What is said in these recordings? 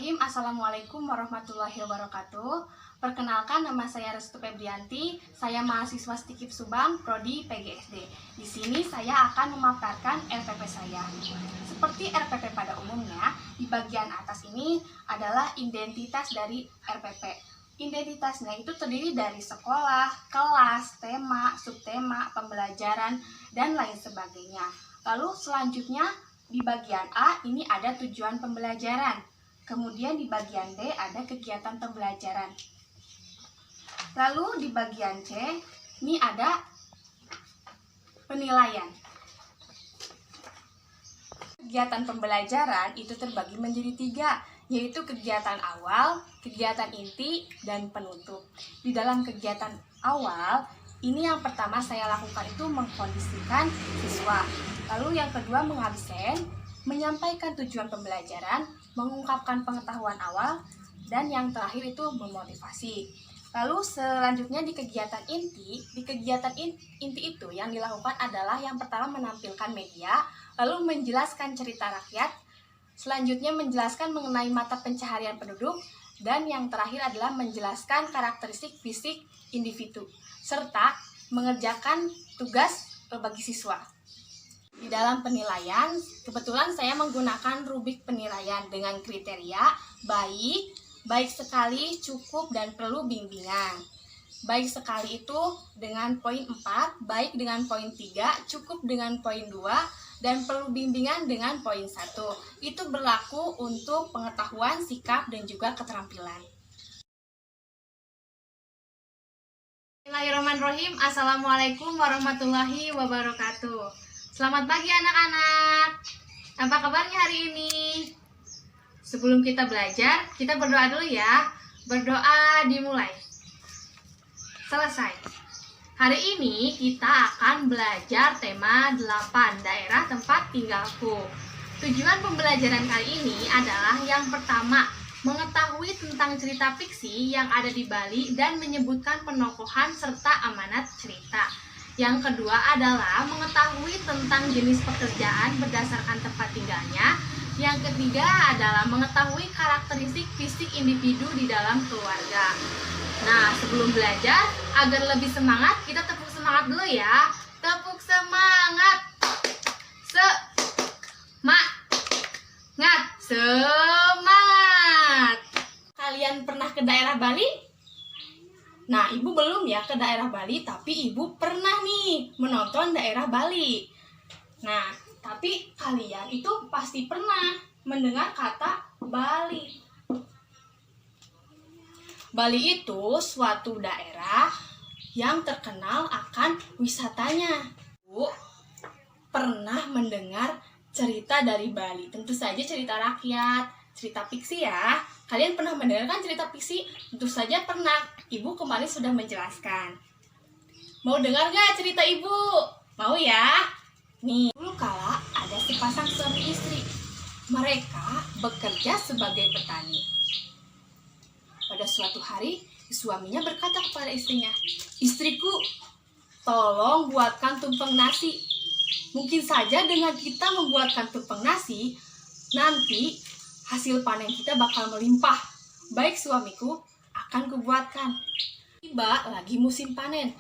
Bismillahirrahmanirrahim. Assalamualaikum warahmatullahi wabarakatuh. Perkenalkan, nama saya Restu Febrianti. Saya mahasiswa Stikip Subang, Prodi PGSD. Di sini saya akan memaparkan RPP saya. Seperti RPP pada umumnya, di bagian atas ini adalah identitas dari RPP. Identitasnya itu terdiri dari sekolah, kelas, tema, subtema, pembelajaran, dan lain sebagainya. Lalu selanjutnya di bagian A ini ada tujuan pembelajaran. Kemudian di bagian B ada kegiatan pembelajaran. Lalu di bagian C ini ada penilaian. Kegiatan pembelajaran itu terbagi menjadi 3, yaitu kegiatan awal, kegiatan inti, dan penutup. Di dalam kegiatan awal, ini yang pertama saya lakukan itu mengkondisikan siswa. Lalu yang kedua mengabsen, menyampaikan tujuan pembelajaran, mengungkapkan pengetahuan awal, dan yang terakhir itu memotivasi. Lalu selanjutnya di kegiatan inti, inti itu yang dilakukan adalah yang pertama menampilkan media, lalu menjelaskan cerita rakyat, selanjutnya menjelaskan mengenai mata pencaharian penduduk, dan yang terakhir adalah menjelaskan karakteristik fisik individu, serta mengerjakan tugas bagi siswa. Di dalam penilaian, kebetulan saya menggunakan rubrik penilaian dengan kriteria baik, baik sekali, cukup, dan perlu bimbingan. Baik sekali itu dengan poin 4, baik dengan poin 3, cukup dengan poin 2, dan perlu bimbingan dengan poin 1. Itu berlaku untuk pengetahuan, sikap, dan juga keterampilan. Bismillahirrahmanirrahim. Assalamualaikum warahmatullahi wabarakatuh. Selamat pagi anak-anak. Apa kabarnya hari ini? Sebelum kita belajar, kita berdoa dulu ya. Berdoa dimulai. Selesai. Hari ini kita akan belajar tema 8, daerah tempat tinggalku. Tujuan pembelajaran kali ini adalah yang pertama, mengetahui tentang cerita fiksi yang ada di Bali dan menyebutkan penokohan serta amanat cerita. Yang kedua adalah mengetahui tentang jenis pekerjaan berdasarkan tempat tinggalnya. Yang ketiga adalah mengetahui karakteristik fisik individu di dalam keluarga. Nah, sebelum belajar, agar lebih semangat, kita tepuk semangat dulu ya. Tepuk semangat. Semangat. Kalian pernah ke daerah Bali? Nah, ibu belum ya ke daerah Bali, tapi ibu pernah nih menonton daerah Bali. Nah, tapi kalian itu pasti pernah mendengar kata Bali. Bali itu suatu daerah yang terkenal akan wisatanya. Bu, pernah mendengar cerita dari Bali? Tentu saja cerita rakyat, cerita fiksi ya. Kalian pernah mendengarkan cerita fiksi? Tentu saja pernah. Ibu kemarin sudah menjelaskan. Mau dengar gak cerita ibu? Mau ya? Nih, dulu kala ada sepasang suami istri. Mereka bekerja sebagai petani. Pada suatu hari, suaminya berkata kepada istrinya, "Istriku, tolong buatkan tumpeng nasi. Mungkin saja dengan kita membuatkan tumpeng nasi, nanti hasil panen kita bakal melimpah." "Baik suamiku, akan kubuatkan." Tiba lagi musim panen.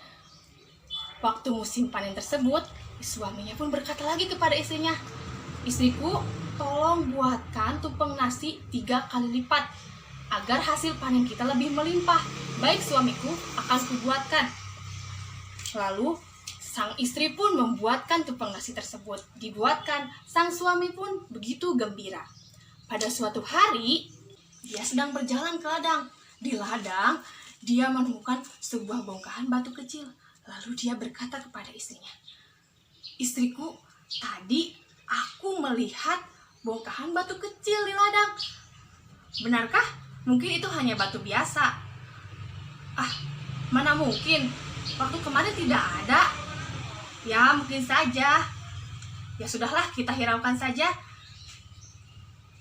Waktu musim panen tersebut, suaminya pun berkata lagi kepada istrinya, "Istriku, tolong buatkan tumpeng nasi 3 kali lipat, agar hasil panen kita lebih melimpah." "Baik suamiku, akan kubuatkan." Lalu sang istri pun membuatkan tumpeng nasi tersebut. Dibuatkan, sang suami pun begitu gembira. Pada suatu hari, dia sedang berjalan ke ladang. Di ladang, dia menemukan sebuah bongkahan batu kecil. Lalu dia berkata kepada istrinya, "Istriku, tadi aku melihat bongkahan batu kecil di ladang. Benarkah? Mungkin itu hanya batu biasa." "Ah, mana mungkin. Waktu kemarin tidak ada." "Ya, mungkin saja." "Ya sudahlah, kita hiraukan saja.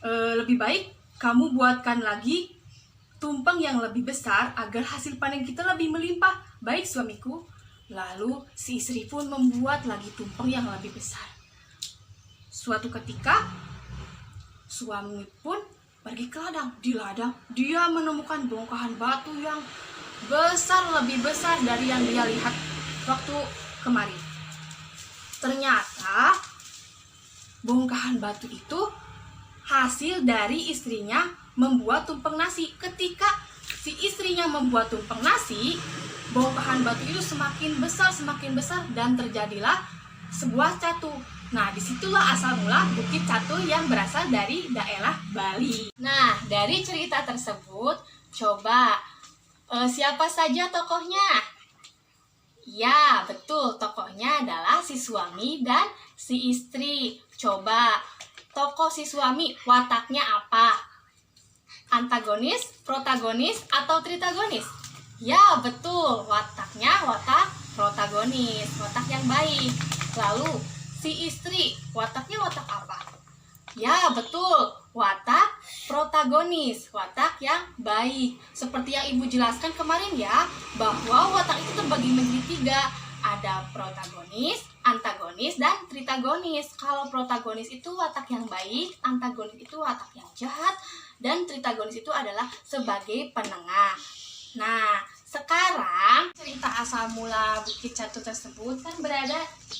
Lebih baik kamu buatkan lagi tumpeng yang lebih besar agar hasil panen kita lebih melimpah." "Baik suamiku." Lalu si istri pun membuat lagi tumpeng yang lebih besar. Suatu ketika suami pun pergi ke ladang. Di ladang dia menemukan bongkahan batu yang besar, lebih besar dari yang dia lihat waktu kemarin. Ternyata bongkahan batu itu hasil dari istrinya membuat tumpeng nasi. Ketika si istrinya membuat tumpeng nasi, bongkahan batu itu semakin besar dan terjadilah sebuah catu. Nah, disitulah asal mula Bukit Catu yang berasal dari daerah Bali. Nah, dari cerita tersebut, coba siapa saja tokohnya? Ya, betul, tokohnya adalah si suami dan si istri. Coba, tokoh si suami wataknya apa? Antagonis, protagonis, atau tritagonis? Ya, betul, wataknya watak protagonis, watak yang baik. Lalu, si istri, wataknya watak apa? Ya, betul, watak protagonis, watak yang baik. Seperti yang Ibu jelaskan kemarin ya, bahwa watak itu terbagi menjadi 3. Ada protagonis, antagonis, dan tritagonis. Kalau protagonis itu watak yang baik, antagonis itu watak yang jahat, dan tritagonis itu adalah sebagai penengah. Nah, sekarang cerita asal mula Bukit Catu tersebut kan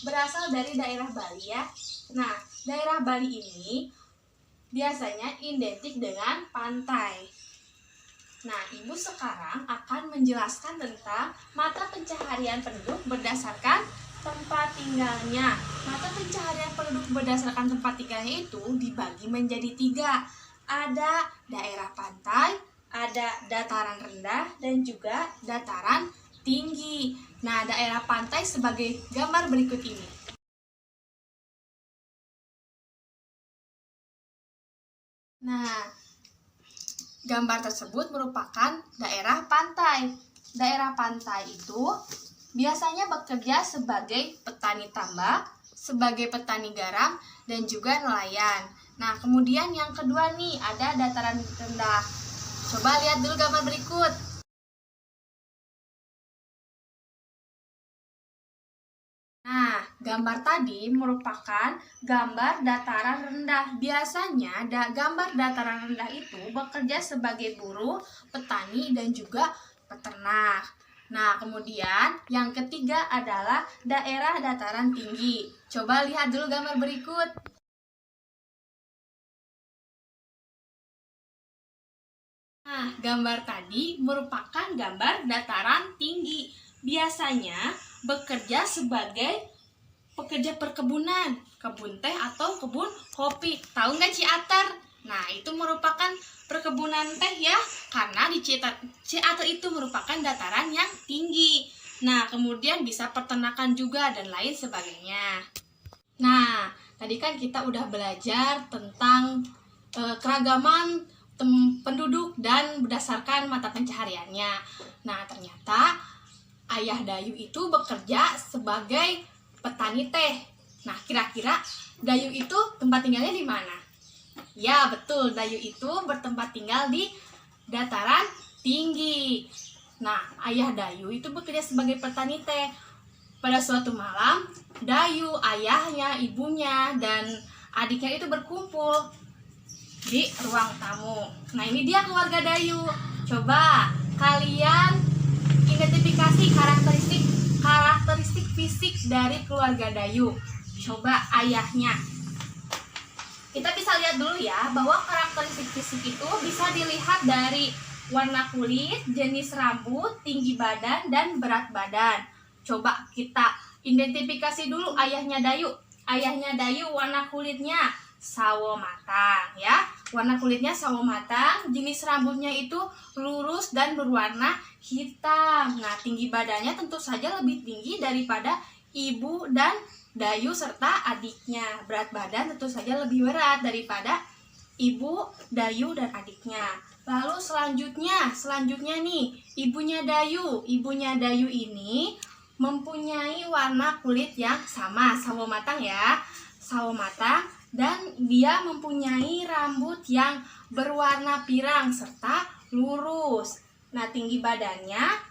berasal dari daerah Bali ya. Nah, daerah Bali ini biasanya identik dengan pantai. Nah, Ibu sekarang akan menjelaskan tentang mata pencaharian penduduk berdasarkan tempat tinggalnya. Mata pencaharian penduduk berdasarkan tempat tinggalnya itu dibagi menjadi 3. Ada daerah pantai, ada dataran rendah, dan juga dataran tinggi. Nah, daerah pantai sebagai gambar berikut ini. Nah, gambar tersebut merupakan daerah pantai. Daerah pantai itu biasanya bekerja sebagai petani tambak, sebagai petani garam, dan juga nelayan. Nah, kemudian yang kedua nih, ada dataran rendah. Coba lihat dulu gambar berikut. Nah, gambar tadi merupakan gambar dataran rendah. Biasanya gambar dataran rendah itu bekerja sebagai buruh, petani, dan juga peternak. Nah, kemudian yang ketiga adalah daerah dataran tinggi. Coba lihat dulu gambar berikut. Nah, gambar tadi merupakan gambar dataran tinggi. Biasanya bekerja sebagai pekerja perkebunan, kebun teh atau kebun kopi. Tahu nggak Ciater? Nah, itu merupakan perkebunan teh ya, karena di Ciater itu merupakan dataran yang tinggi. Nah, kemudian bisa peternakan juga dan lain sebagainya. Nah, tadi kan kita udah belajar tentang keragaman penduduk dan berdasarkan mata pencahariannya. Nah, ternyata Ayah Dayu itu bekerja sebagai petani teh. Nah, kira-kira Dayu itu tempat tinggalnya di mana? Ya, betul, Dayu itu bertempat tinggal di dataran tinggi. Nah, Ayah Dayu itu bekerja sebagai petani teh. Pada suatu malam, Dayu, ayahnya, ibunya, dan adiknya itu berkumpul di ruang tamu. Nah, ini dia keluarga Dayu. Coba kalian identifikasi karakteristik fisik dari keluarga Dayu. Coba ayahnya. Kita bisa lihat dulu ya, bahwa karakteristik fisik itu bisa dilihat dari warna kulit, jenis rambut, tinggi badan, dan berat badan. Coba kita identifikasi dulu ayahnya Dayu. Ayahnya Dayu warna kulitnya sawo matang ya. Warna kulitnya sawo matang, jenis rambutnya itu lurus dan berwarna hitam. Nah, tinggi badannya tentu saja lebih tinggi daripada ibu dan Dayu serta adiknya. Berat badan tentu saja lebih berat daripada ibu, Dayu, dan adiknya. Lalu selanjutnya nih, ibunya Dayu. Ibunya Dayu ini mempunyai warna kulit yang sama, sawo matang ya. Sawo matang, dan dia mempunyai rambut yang berwarna pirang serta lurus. Nah, tinggi badannya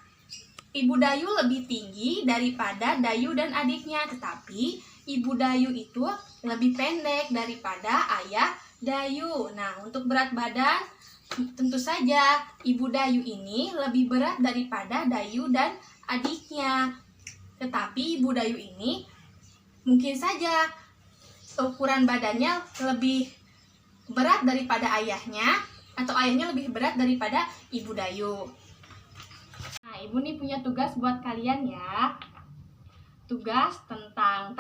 Ibu Dayu lebih tinggi daripada Dayu dan adiknya, tetapi Ibu Dayu itu lebih pendek daripada Ayah Dayu. Nah, untuk berat badan, tentu saja Ibu Dayu ini lebih berat daripada Dayu dan adiknya. Tetapi Ibu Dayu ini mungkin saja ukuran badannya lebih berat daripada ayahnya, atau ayahnya lebih berat daripada Ibu Dayu. Nah, Ibu nih punya tugas buat kalian ya. Tugas tentang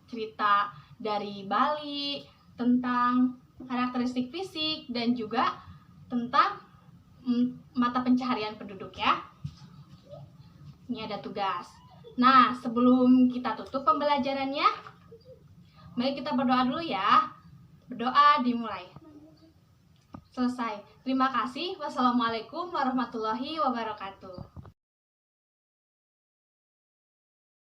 cerita dari Bali, tentang karakteristik fisik, dan juga tentang mata pencaharian penduduk ya. Ini ada tugas. Nah, sebelum kita tutup pembelajarannya, mari kita berdoa dulu ya. Berdoa dimulai. Selesai. Terima kasih. Wassalamualaikum warahmatullahi wabarakatuh.